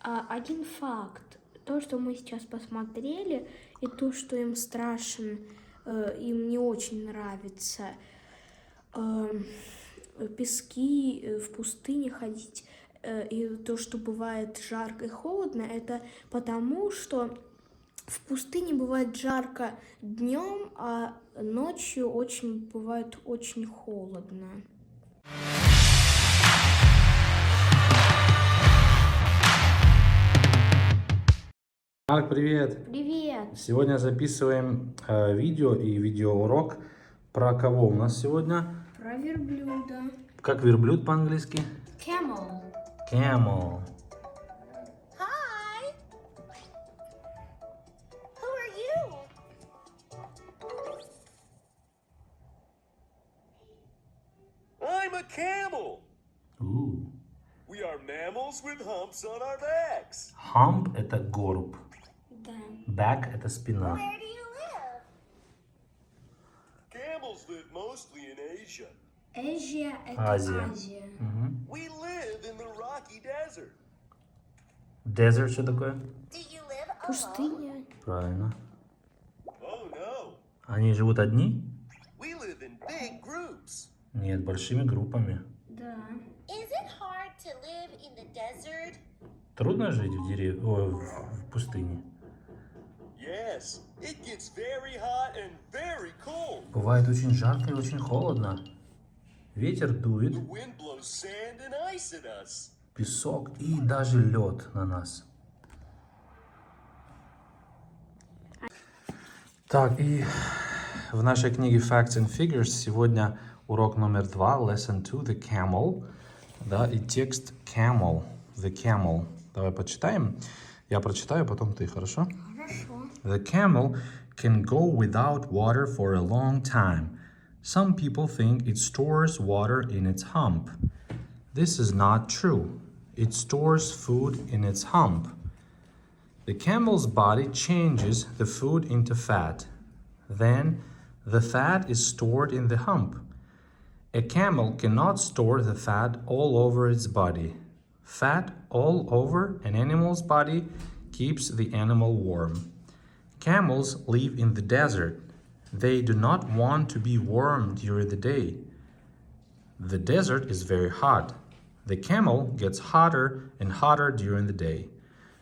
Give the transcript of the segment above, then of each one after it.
один факт. То, что мы сейчас посмотрели, и то, что им страшен, им не очень нравится пески, в пустыне ходить, и то, что бывает жарко и холодно, это потому, что в пустыне бывает жарко днем, а ночью бывает очень холодно. Марк, привет! Привет! Сегодня записываем видео и видеоурок. Про кого у нас сегодня? Про верблюда. Как верблюд по-английски? Camel. Camel. Hi. Who are you? I'm a camel. Ooh. We are mammals with humps on our backs. Hump – это горб. Да. Back – это спина. Where do you live? Camels live mostly in Asia. Азия – это Азия. Азия. We live in the Rocky Desert. Desert что такое? Do you live alone? Пустыня. Правильно. Oh no. Они живут одни? We live in big groups. Нет, большими группами. Да. Is it hard to live in the desert? Трудно жить в пустыне? Yes, it gets very hot and very cold. Бывает очень жарко и очень холодно. Ветер дует, The wind blows sand and ice at us. песок и даже лед на нас. Так, и в нашей книге Facts and Figures сегодня урок номер 2, lesson 2, the camel, да, и текст camel, the camel. Давай почитаем. Я прочитаю, потом ты, хорошо? Хорошо. The camel can go without water for a long time. Some people think it stores water in its hump. This is not true. It stores food in its hump. The camel's body changes the food into fat. Then the fat is stored in the hump. A camel cannot store the fat all over its body. Fat all over an animal's body keeps the animal warm. Camels live in the desert. They do not want to be warm during the day. The desert is very hot. The camel gets hotter and hotter during the day.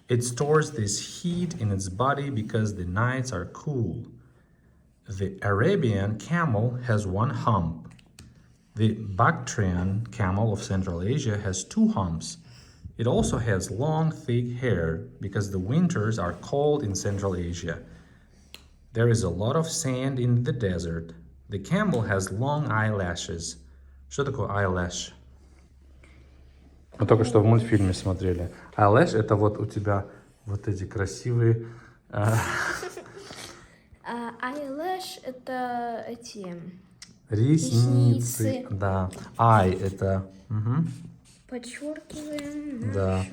It stores this heat in its body because the nights are cool. The Arabian camel has one hump. The Bactrian camel of Central Asia has 2 humps. It also has long, thick hair because the winters are cold in Central Asia. There is a lot of sand in the desert. The camel has long eyelashes. Что такое eyelash? Мы только что в мультфильме смотрели. Eyelash — это вот у тебя вот эти красивые... Eyelash – это эти Ресницы. Ресницы. Да. Eye — это... подчеркиваем. Да.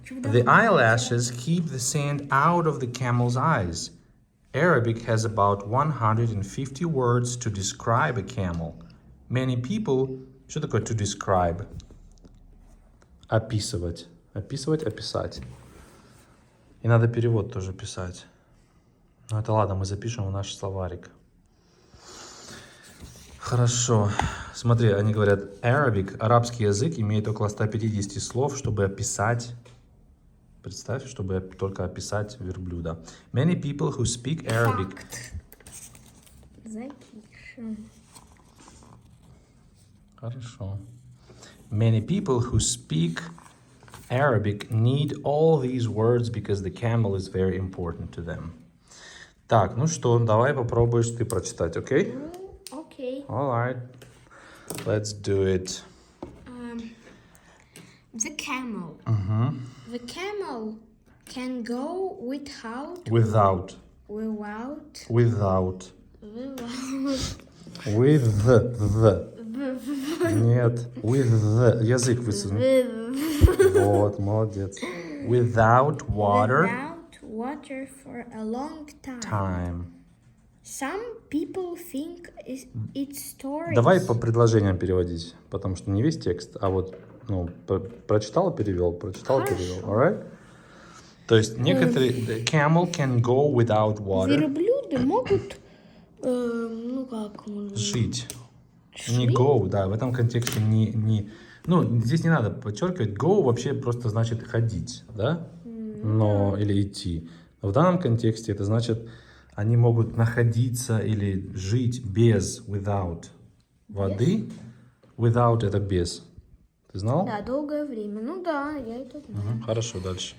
The eyelashes keep the sand out of the camel's eyes. Arabic has about 150 words to describe a camel. Many people... Что такое to describe? Описывать. Описывать, описать. И надо перевод тоже писать. Ну это ладно, мы запишем в наш словарик. Хорошо. Смотри, они говорят, Arabic, арабский язык, имеет около 150 слов, чтобы описать... Представь, чтобы только описать верблюда. Many people who speak Arabic... Запишем. Хорошо. Many people who speak Arabic need all these words because the camel is very important to them. Так, ну что, давай попробуешь ты прочитать, окей? Окей. All right. Let's do it. The camel. The camel can go without. Without. Without. Without. Without. With the. Нет. With the. Язык высуни. Вот, молодец. Without water. Without water for a long time. Time. Some people think it's storage. Давай по предложениям переводить, потому что не весь текст, а вот, ну, прочитал, перевел, прочитал, Хорошо. перевел. Alright? То есть некоторые... the camel can go without water. Верблюды могут, ну как, Жить. Не жить? go, да, в этом контексте не... Ну, здесь не надо подчеркивать. Go вообще просто значит ходить, да? Но, или идти. Но в данном контексте это значит, они могут находиться или жить без, without воды. Without это без. Ты знал? Да, долгое время. Ну да, я это знаю. Мгм, хорошо, дальше.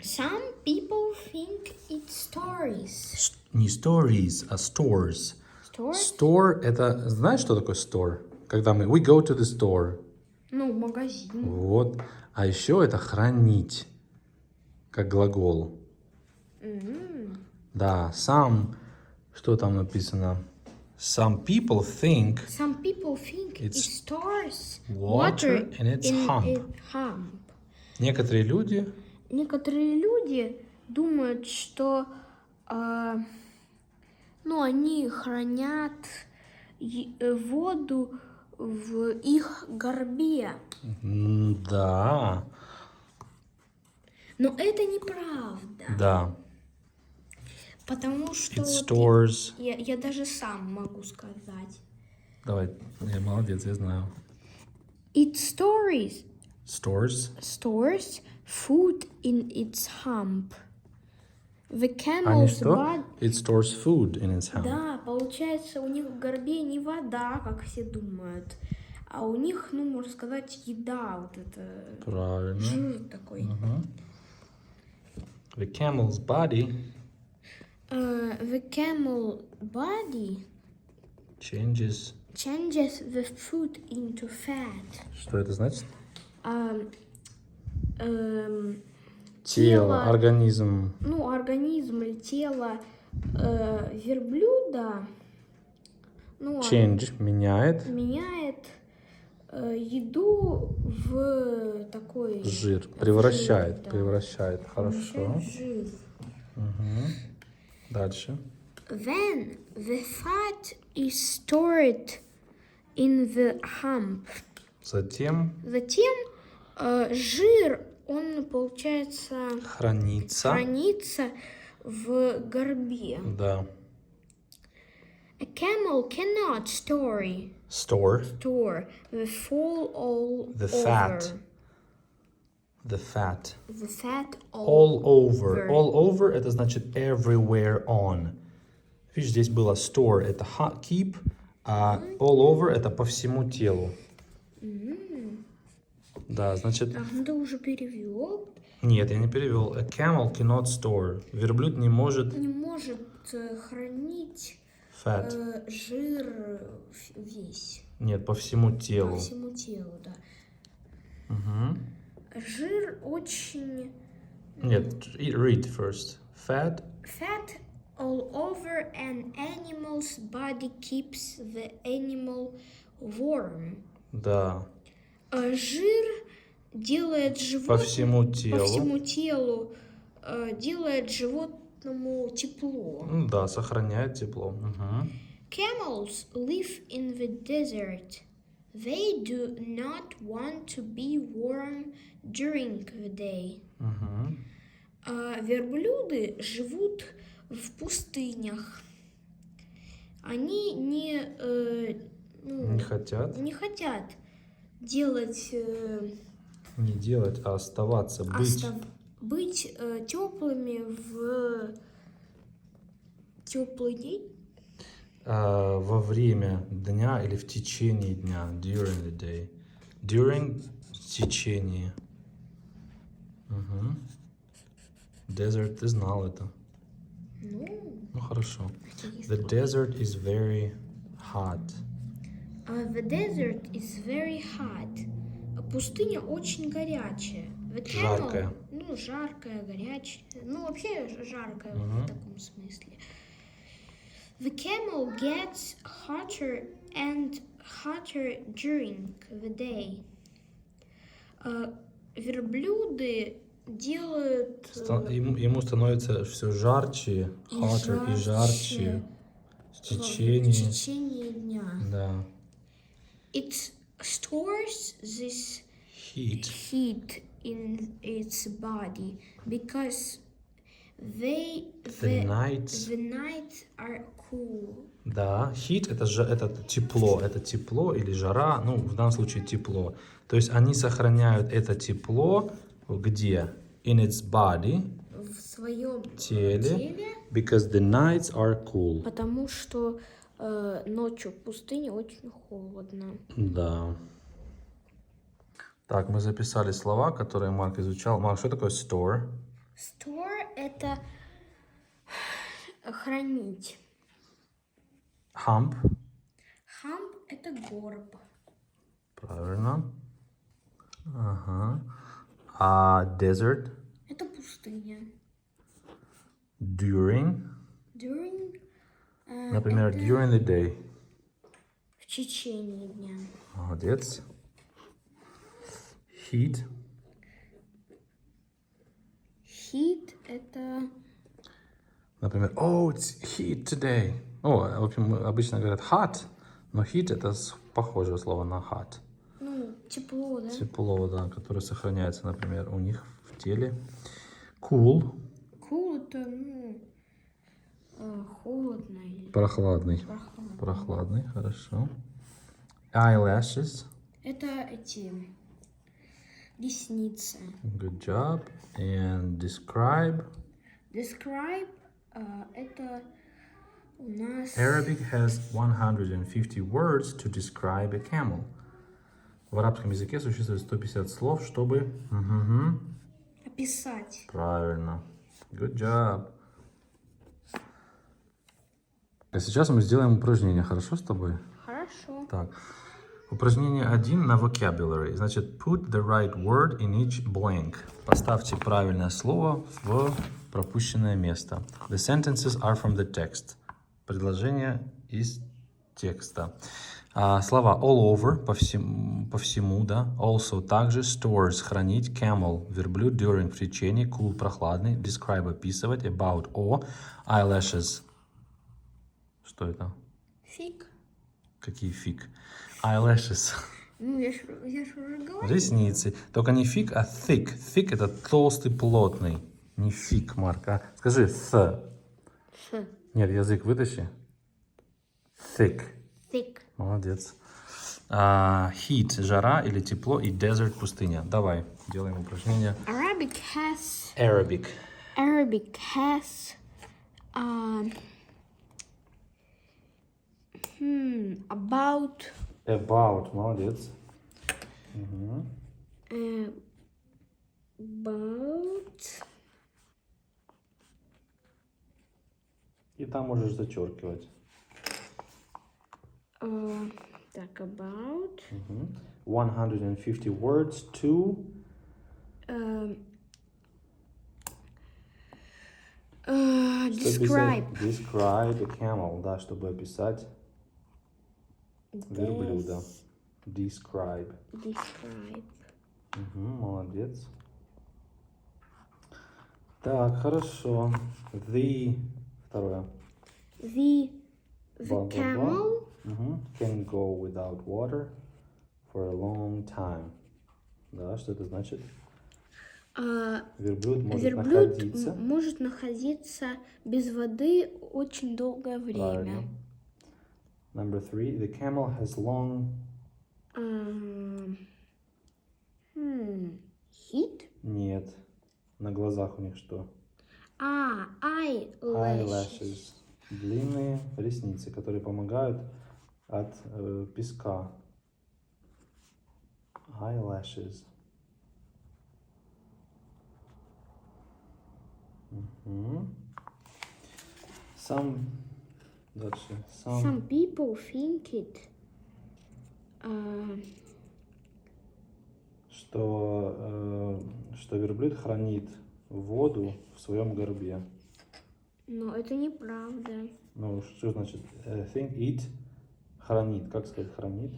Some people think it's stories. Не stories, а stores. Stores? Store это... Знаешь, что такое store? Когда мы... We go to the store. Ну, магазин. Вот. А еще это хранить. Как глагол. Да, some... Что там написано? Some people think Some people think It's it stores water in its hump. hump. Некоторые люди... Некоторые люди думают, что ну, они хранят воду в их горбе. Да, Но это неправда. да. Потому что It вот stores... я даже сам могу сказать. Давай, я молодец, я знаю. It stores food in its hump. The Они camel's что? body... It stores food in its hump. Да, получается, у них в горбе не вода, как все думают, а у них, ну, можно сказать, еда, вот это Правильно. жир такой. The camel's body The camel body changes... changes the food into fat. Что это значит? Тело, организм. ну, организм или тело верблюда, ну, Change меняет. меняет еду в такой... Жир. Превращает. жир, да. Превращает. Хорошо. Превращает в жир. Дальше. Then the fat is stored in the hump. Затем Затем жир, он, получается, хранится. хранится в горбе. Да. A camel cannot store the fall all The over. fat. The fat. The fat All over. All over это значит everywhere on. Видишь, здесь было store, это keep, а all over это по всему телу. Да, значит... Так, ну ты уже перевел. Нет, я не перевел. A camel cannot store. Верблюд не может... Не может хранить Fat. жир весь. Нет, по всему По телу. всему телу, да. Жир очень... Нет, read first. Fat. Fat all over an animal's body keeps the animal warm. Да. Жир делает По животному... всему телу. По всему телу делает животному тепло. Ну да, сохраняет тепло. Camels live in the desert. They do not want to be warm during the day. Верблюды живут в пустынях. Они Не хотят. не хотят делать... Не делать, а оставаться, быть. быть теплыми в теплый день. Во время дня или в течение дня. During the day. During в течение. Desert, ты знал это. Ну хорошо. The desert is very hot. The desert is very hot. Пустыня очень горячая. The camel, Жаркая. Ну, жаркая, горячая. Ну, вообще жаркая в таком смысле. The camel gets hotter and hotter during the day. Верблюды делают... Ему становится все жарче, hotter и жарче в в течение дня. Да. It stores this Heat heat in its body because The nights. the nights are cool. Да, heat это тепло или жара, ну, в данном случае тепло. То есть они сохраняют это тепло где? In its body, В своем теле, because the nights are cool. потому что ночью в пустыне очень холодно. Да. Так, мы записали слова, которые Марк изучал. Марк, что такое store? Store — это хранить. Hump. Hump — это горб. Правильно. Ага. А desert? Это пустыня. During. During Например, это during the day. в течение дня. Молодец. Heat. Heat — это Например, oh, it's heat today. В общем, обычно говорят hot, но heat это похожее слово на hot. ну, тепло, да? Тепло, да, которое сохраняется, например, у них в теле. Cool. Cool — это, холодно или Прохладный. прохладно. Прохладный, хорошо. Eyelashes. Это эти ресницы. Good job. And describe. Describe это у нас Arabic has 150 words to describe a camel. В арабском языке существует 150 слов, чтобы... описать. Правильно. Good job. А сейчас мы сделаем упражнение, хорошо с тобой? Хорошо. Так. Упражнение 1 на vocabulary. Значит, put the right word in each blank. Поставьте правильное слово в пропущенное место. The sentences are from the text. Предложение из текста. Слова all over, по всему, да. Also, также, stores, хранить, camel, верблюд, during, в течение, cool, прохладный, describe, описывать, about, о, eyelashes. Что это? Фиг. Какие фиг? Eyelashes. Ну, я ж уже говорила. Ресницы. Только не фиг, а thick. Thick это толстый, плотный. Не фиг, Марк, а. Скажи th. Ф. Нет, язык вытащи. Thick. Thick. Молодец. Heat, жара или тепло, и desert, пустыня. Давай, делаем упражнение. Arabic has about About, молодец. about И там можешь зачеркивать. так, about 150 words to... describe Describe a camel, да, чтобы описать верблюда. Describe. describe. Молодец. Так, хорошо. The, второе. The Бла-бла-бла. camel Can go without water for a long time. Да, что это значит? Верблюд может находиться без воды очень долгое время. Правильно. Number 3. The camel has long... Heat? Нет. На глазах у них что? Eyelashes. Eyelashes. Длинные ресницы, которые помогают от песка. Eyelashes. Дальше. Some people think it. Что верблюд хранит воду в своем горбе. Но это неправда. Ну, что значит think it? Хранит. Как сказать хранит?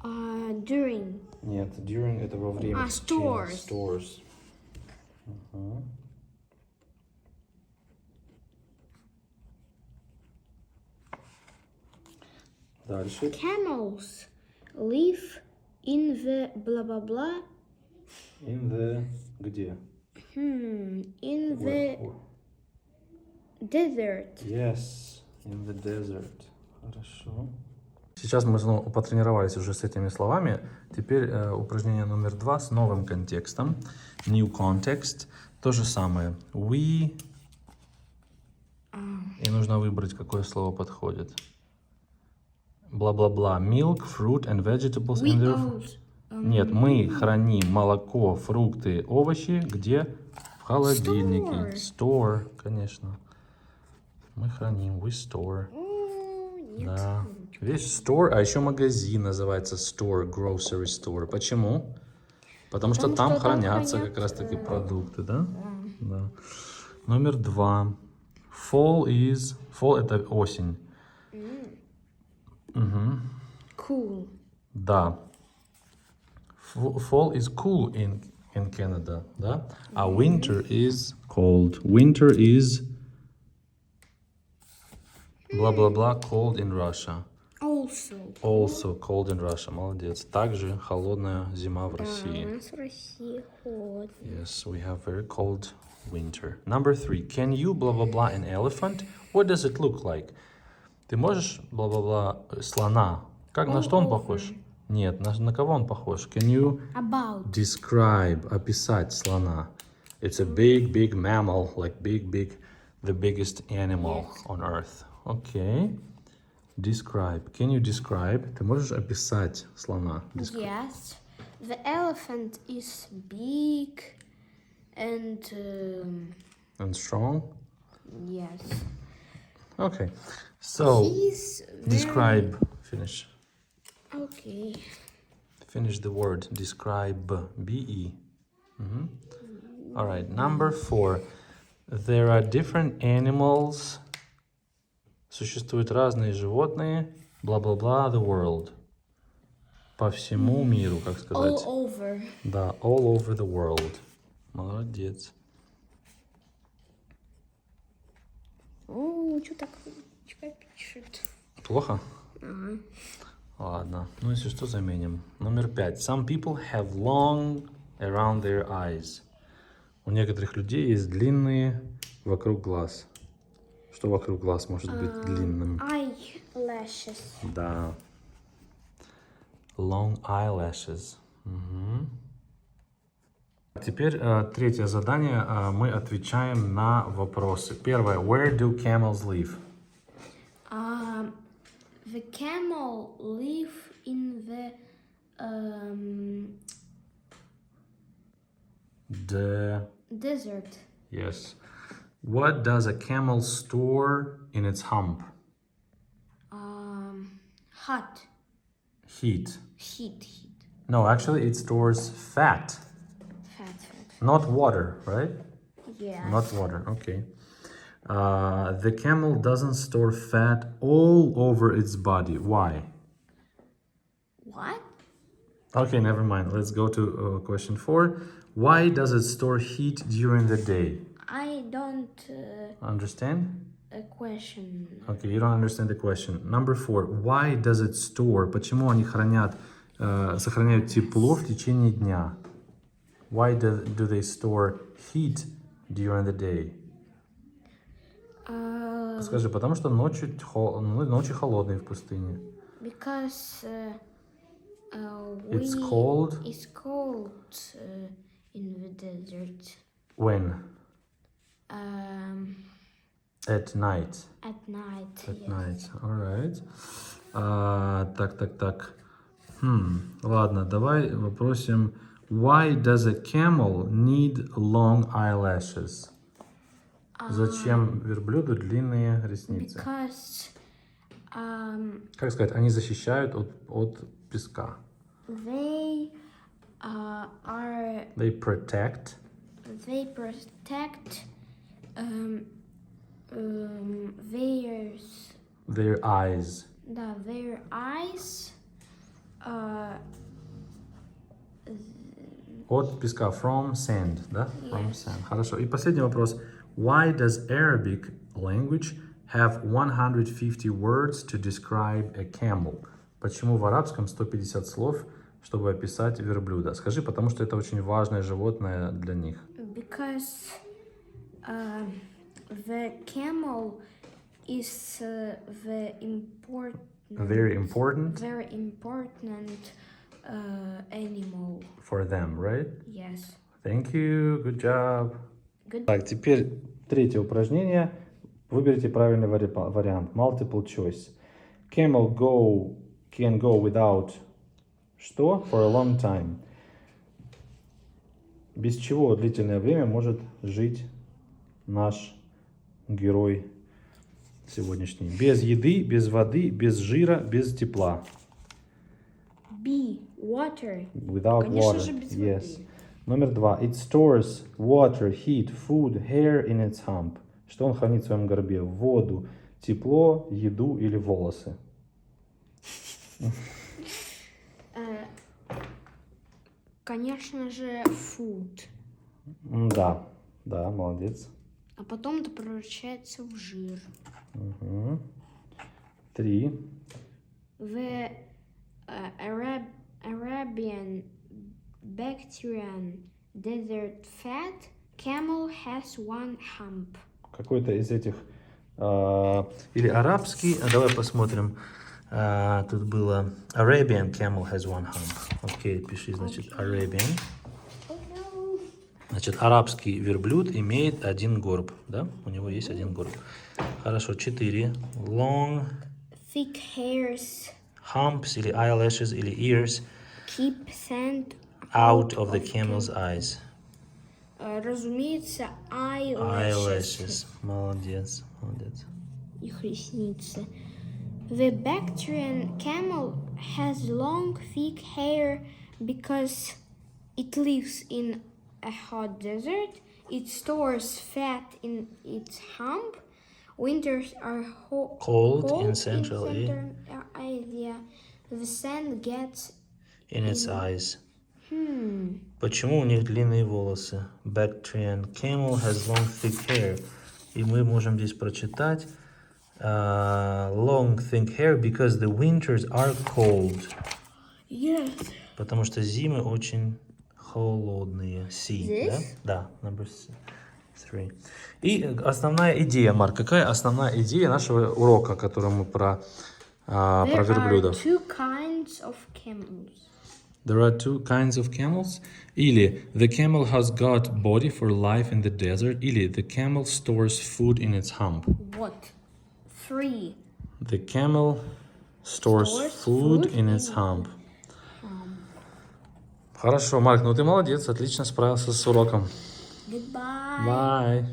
During. Нет, during это во время. Stores. Stores. Дальше. Camels live in the blah blah blah In the... Где? In the desert. Yes, in the desert. Хорошо. Сейчас мы снова потренировались уже с этими словами. Теперь упражнение номер 2 с новым контекстом. New context. То же самое. We. И нужно выбрать, какое слово подходит. Бла-бла-бла. Milk, fruit and vegetables in their... Нет, мы храним молоко, фрукты, овощи где? В холодильнике. Store, конечно. Мы храним. We store. Нет. Да. Весь store, а еще магазин называется store, grocery store. Почему? Потому что там хранятся как раз таки продукты, да? Да. Номер 2. Fall это осень. Cool. Да. Fall is cool in Canada, да? А winter is cold. Winter is бла-бла-бла cold in Russia. Also cold in Russia. Молодец. Также холодная зима в России. У нас в России холодно. Yes, we have very cold winter. Number 3. Can you blah blah blah an elephant? What does it look like? Ты можешь бла-бла-бла слона? Как на что он похож? Нет, на кого он похож? Can you describe, описать слона? It's a big mammal, like big, the biggest animal on earth. Okay. Describe. Can you describe? Ты можешь описать слона? Yes. The elephant is big and And strong? yes. Okay. So, He's describe. Finish. Okay. Finish the word. Describe. B-E. All right. Number 4. There are different animals. Существуют разные животные. Бла-бла-бла. The world. По всему миру, как сказать. All over. Да, all over the world. Молодец. О, что так пишет? Плохо? Ладно. Ну, если что, заменим. Номер 5. Some people have long around their eyes. У некоторых людей есть длинные вокруг глаз. Что вокруг глаз может быть длинным? Eyelashes. Да. Long eyelashes. Теперь третье задание. Мы отвечаем на вопросы. Первое. Where do camels live? The camel live in the desert. Yes. What does a camel store in its hump? Hot. Heat. Heat. No, actually it stores fat. Fat. Not water, right? Yeah. Not water, okay. The camel doesn't store fat all over its body. Why? What? Okay, never mind. Let's go to question 4. Why does it store heat during the day? I don't Understand? a question. Okay, you don't understand the question. Number 4. Why does it store? Почему они сохраняют тепло в течение дня? Why do they store heat during the day? Скажи, потому что ночи холодные в пустыне. Because It's cold. It's cold in the desert. When? At night. At night. At yes. night. Alright. Так. Ладно, давай вопросим. Why does a camel need long eyelashes? Зачем верблюду длинные ресницы? Because Как сказать, они защищают от песка. they They protect. Their eyes. Their eyes. От песка. From sand, да? From sand. Хорошо. И последний вопрос. Why does Arabic language have 150 words to describe a camel? Почему в арабском 150 слов, чтобы описать верблюда? Скажи, потому что это очень важное животное для них. Because the camel is the Very important very important animal. for them, right? Yes. Thank you, good job. Good. Так, теперь третье упражнение. Выберите правильный вариант. Multiple choice. Camel can go without что? For a long time. Без чего длительное время может жить наш герой сегодняшний? Без еды, без воды, без жира, без тепла. B. Water. Without Конечно water. же, без Yes. воды. Номер 2. It stores water, heat, food, hair in its hump. Что он хранит в своем горбе? Воду, тепло, еду или волосы? Конечно же, food. Да, да, молодец. А потом это превращается в жир. 3. The Arabian Bactrian desert fat camel has one hump. Какой-то из этих или арабский, давай посмотрим. Тут было Arabian camel has one hump. Окей, пиши, значит, Arabian. Значит, арабский верблюд имеет один горб, да? У него есть один горб. Хорошо, 4. Long Thick hairs humps или eyelashes или ears keep sand out of the camel's eyes. Разумеется, eyelashes. Eyelashes. Молодец, молодец. Их ресницы. The Bactrian camel has long, thick hair because it lives in a hot desert. It stores fat in its hump. Winters are Cold in Central Asia. The sand gets In its eyes. Почему у них длинные волосы? Bactrian camel has long, thick hair. И мы можем здесь прочитать long, thick hair because the winters are cold. Yes. Потому что зимы очень холодные. C, This? да? Да, number 3. И основная идея, Марк, какая основная идея нашего урока, который мы про There верблюдов? are two kinds of camels. There are two kinds of camels. Или the camel has got body for life in the desert. Или the camel stores food in its hump. What? 3. The camel stores food in its hump. Хорошо, Марк, ну ты молодец, отлично справился с уроком. Goodbye. Bye.